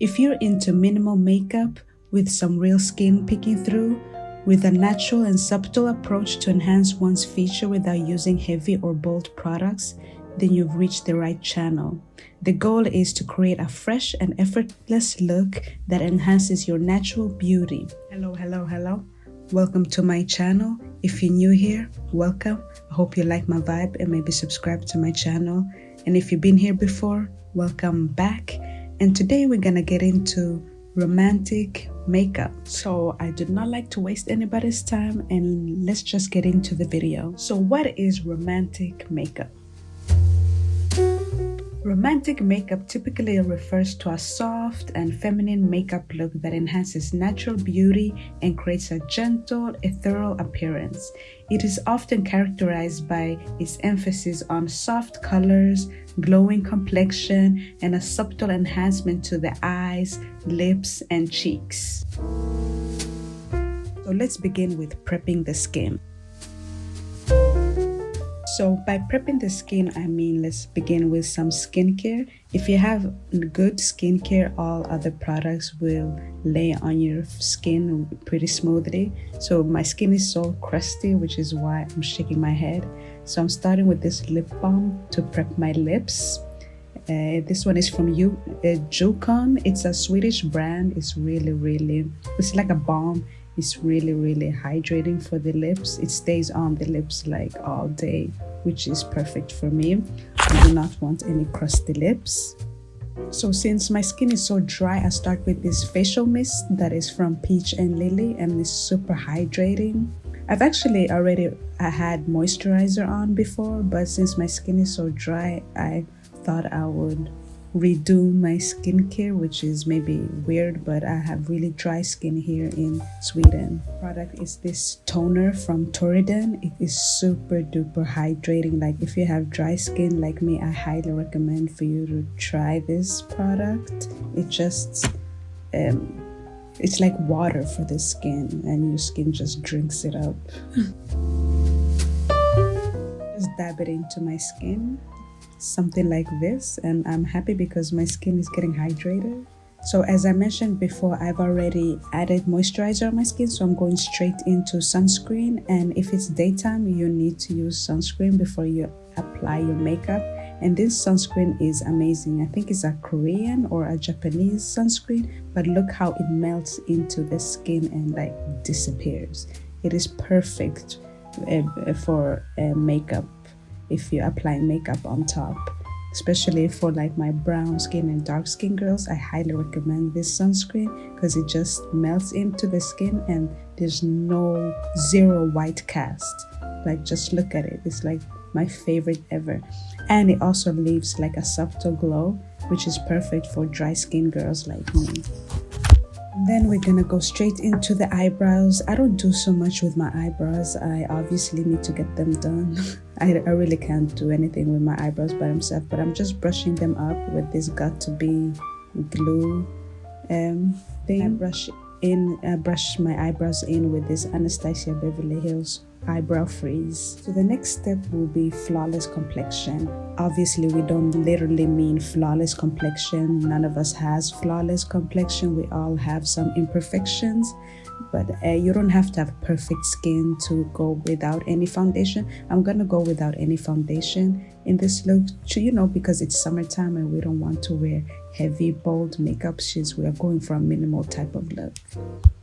If you're into minimal makeup with some real skin peeking through, with a natural and subtle approach to enhance one's feature without using heavy or bold products, then you've reached the right channel. The goal is to create a fresh and effortless look that enhances your natural beauty. Hello. Welcome to my channel. If you're new here, welcome. I hope you like my vibe and maybe subscribe to my channel. And if you've been here before, welcome back. And today we're gonna get into romantic makeup. So I do not like to waste anybody's time, and let's just get into the video. So what is romantic makeup? Romantic makeup typically refers to a soft and feminine makeup look that enhances natural beauty and creates a gentle, ethereal appearance. It is often characterized by its emphasis on soft colors, glowing complexion, and a subtle enhancement to the eyes, lips, and cheeks. So let's begin with prepping the skin. So by prepping the skin, I mean let's begin with some skincare. If you have good skincare, all other products will lay on your skin pretty smoothly. So my skin is so crusty, which is why I'm shaking my head. So I'm starting with this lip balm to prep my lips. This one is from Jukon. It's a Swedish brand. It's it's like a balm. It's really hydrating for the lips. It stays on the lips like all day, which is perfect for me. I do not want any crusty lips. So since my skin is so dry, I start with this facial mist that is from Peach and Lily, and it's super hydrating. I've actually I had moisturizer on before, but since my skin is so dry, I thought I would redo my skincare, which is maybe weird, but I have really dry skin here in Sweden. Product is this toner from Torriden. It is super duper hydrating. Like if you have dry skin like me, I highly recommend for you to try this product. It just it's like water for the skin, and your skin just drinks it up. Just dab it into my skin, something like this, and I'm happy because my skin is getting hydrated. So as I mentioned before, I've already added moisturizer on my skin, so I'm going straight into sunscreen. And if it's daytime, you need to use sunscreen before you apply your makeup. And this sunscreen is amazing. I think it's a Korean or a Japanese sunscreen, but look how it melts into the skin and like disappears. It is perfect for makeup. If you're applying makeup on top, especially for like my brown skin and dark skin girls, I highly recommend this sunscreen because it just melts into the skin and there's zero white cast. Like just look at it, it's like my favorite ever. And it also leaves like a subtle glow, which is perfect for dry skin girls like me. Then we're gonna go straight into the eyebrows. I don't do so much with my eyebrows. I obviously need to get them done. I really can't do anything with my eyebrows by themselves, but I'm just brushing them up with this got-to-be glue thing. I brush my eyebrows in with this Anastasia Beverly Hills eyebrow freeze. So the next step will be flawless complexion. Obviously we don't literally mean flawless complexion. None of us has flawless complexion. We all have some imperfections, but you don't have to have perfect skin to go without any foundation. I'm gonna go without any foundation in this look because it's summertime and we don't want to wear heavy bold makeup shades. We are going for a minimal type of look.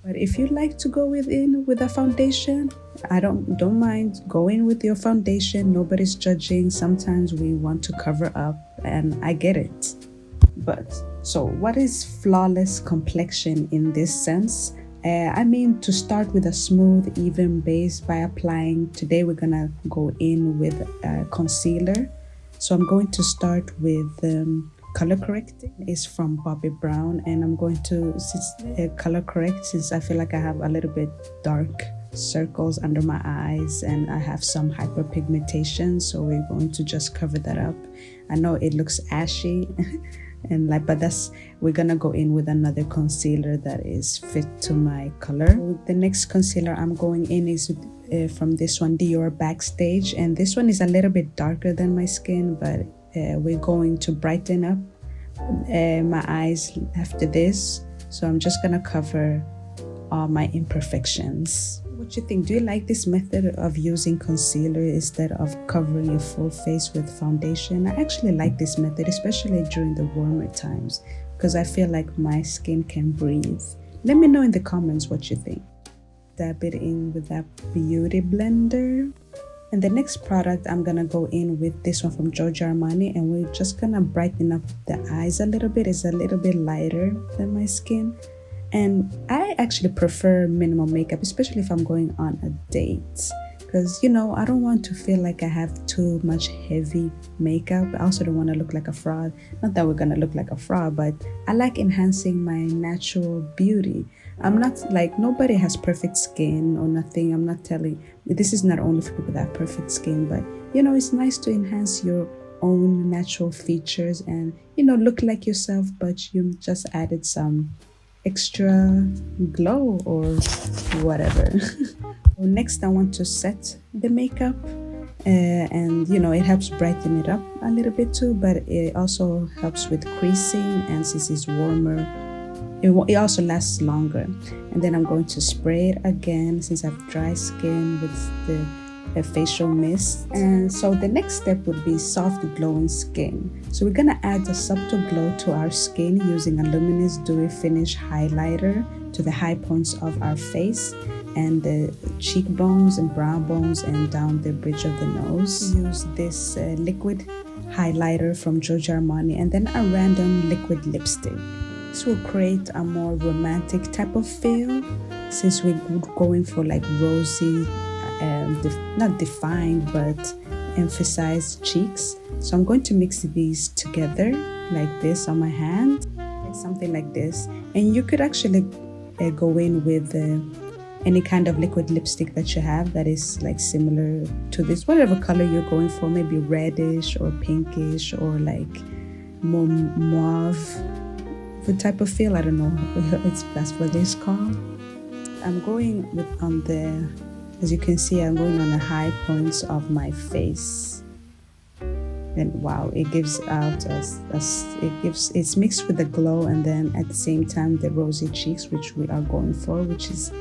But if you like to go with a foundation, I don't mind going with your foundation. Nobody's judging. Sometimes we want to cover up, and I get it. But so what is flawless complexion in this sense? I mean, to start with a smooth, even base by applying. Today we're gonna go in with concealer. So I'm going to start with color correcting. Is from Bobbi Brown, and I'm going to color correct since I feel like I have a little bit dark circles under my eyes and I have some hyperpigmentation, so we're going to just cover that up. I know it looks ashy and we're gonna go in with another concealer that is fit to my color. So the next concealer I'm going in is from this one, Dior Backstage, and this one is a little bit darker than my skin, but we're going to brighten up my eyes after this, so I'm just gonna cover all my imperfections. What you think? Do you like this method of using concealer instead of covering your full face with foundation? I actually like this method, especially during the warmer times, because I feel like my skin can breathe. Let me know in the comments what you think. Dab it in with that beauty blender. And the next product, I'm gonna go in with this one from Giorgio Armani, and we're just gonna brighten up the eyes a little bit. It's a little bit lighter than my skin. And I actually prefer minimal makeup, especially if I'm going on a date, because you know, I don't want to feel like I have too much heavy makeup. I also don't want to look like a fraud. Not that we're gonna look like a fraud, but I like enhancing my natural beauty. I'm not like, nobody has perfect skin or nothing. I'm not telling, this is not only for people that have perfect skin, but you know, it's nice to enhance your own natural features and, you know, look like yourself, but you just added some extra glow or whatever. Next, I want to set the makeup, and you know, it helps brighten it up a little bit too, but it also helps with creasing, and since it's warmer, it also lasts longer. And then I'm going to spray it again since I have dry skin with the facial mist. And so the next step would be soft glowing skin. So we're gonna add a subtle glow to our skin using a luminous dewy finish highlighter to the high points of our face and the cheekbones and brow bones and down the bridge of the nose. Use this liquid highlighter from Giorgio Armani and then a random liquid lipstick. This will create a more romantic type of feel since we're going for like rosy, not defined but emphasized cheeks. So I'm going to mix these together like this on my hand, like something like this. And you could actually go in with any kind of liquid lipstick that you have that is like similar to this, whatever color you're going for, maybe reddish or pinkish or like more mauve type of feel. I don't know that's what it's called. I'm going with as you can see, I'm going on the high points of my face, and wow, it gives out it's mixed with the glow, and then at the same time the rosy cheeks, which we are going for, which is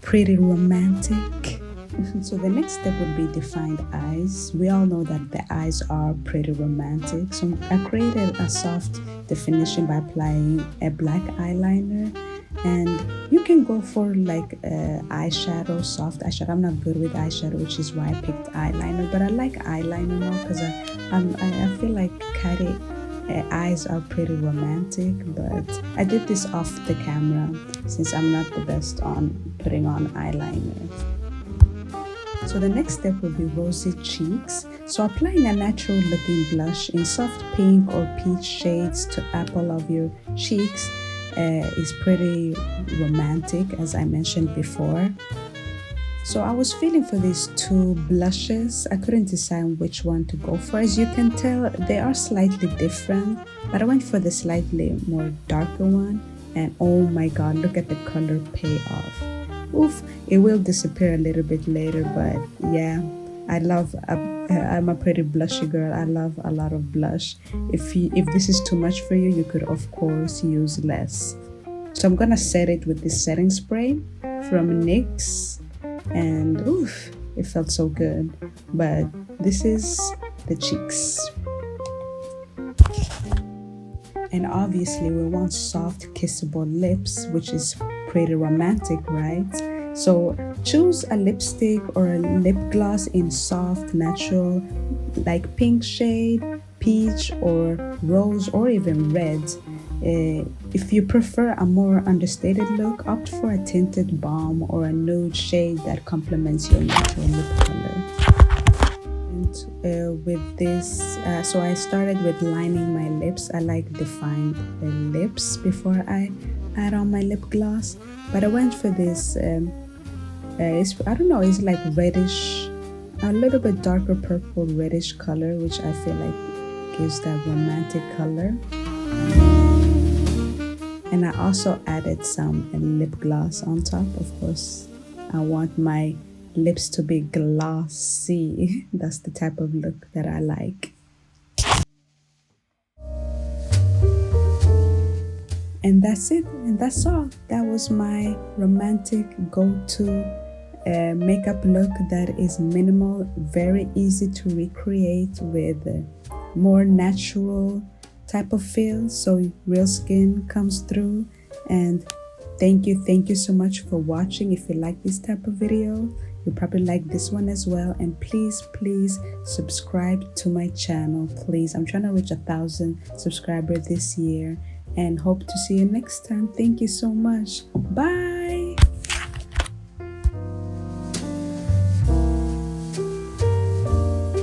pretty romantic. So the next step would be defined eyes. We all know that the eyes are pretty romantic, so I created a soft definition by applying a black eyeliner. And you can go for like eyeshadow, soft eyeshadow. I'm not good with eyeshadow, which is why I picked eyeliner, but I like eyeliner now because I feel like Kari eyes are pretty romantic. But I did this off the camera since I'm not the best on putting on eyeliner. So the next step will be rosy cheeks. So applying a natural looking blush in soft pink or peach shades to apple of your cheeks is pretty romantic, as I mentioned before. So I was feeling for these two blushes. I couldn't decide which one to go for. As you can tell, they are slightly different, but I went for the slightly more darker one, and oh my god, look at the color payoff. Oof, it will disappear a little bit later, but yeah, I'm a pretty blushy girl. I love a lot of blush. If this is too much for you, you could of course use less. So I'm gonna set it with this setting spray from NYX, and oof, it felt so good. But this is the cheeks. And obviously we want soft kissable lips, which is pretty romantic, right? So choose a lipstick or a lip gloss in soft, natural, like pink shade, peach or rose or even red. If you prefer a more understated look, opt for a tinted balm or a nude shade that complements your natural lip color. And with this, so I started with lining my lips. I like defined lips before I add on my lip gloss, but I went for this I don't know, it's like reddish, a little bit darker purple reddish color, which I feel like gives that romantic color. And I also added some lip gloss on top. Of course, I want my lips to be glossy. That's the type of look that I like. And that's it, and that's all. That was my romantic go-to makeup look that is minimal, very easy to recreate with more natural type of feel, so real skin comes through. And thank you so much for watching. If you like this type of video, you'll probably like this one as well. And please subscribe to my channel, please. I'm trying to reach 1,000 subscribers this year, and hope to see you next time. Thank you so much. Bye.